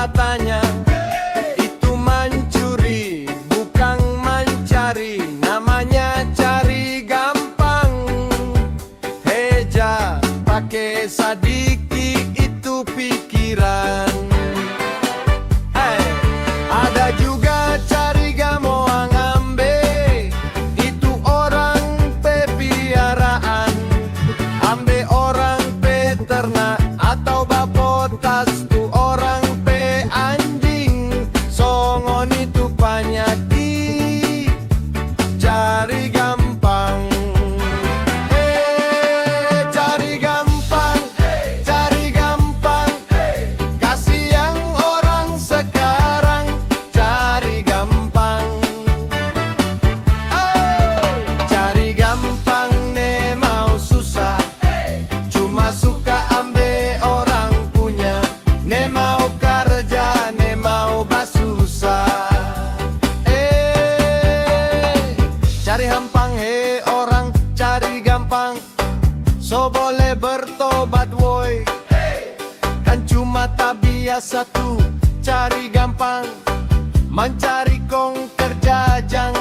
katanya itu mencuri, bukan mencari. Namanya cari gampang. Heja pakai sadiki itu pikiran. Ada juga cari gamoang ambe, itu orang pepiaraan. Ambe orang peternak atau bapotas tu orang pe anjing. Songon itu penyakit cari gampang. Cari gampang, cari gampang. Kasihan orang sekarang cari gampang. Cari gampang ne mau susah, cuma suka ambil orang punya. Ne mau kerja, ne mau basusah. Cari gampang he orang cari gampang. So boleh bertobat woi, kan cuma tak biasa tuh cari gampang. Mencari kong kerja jang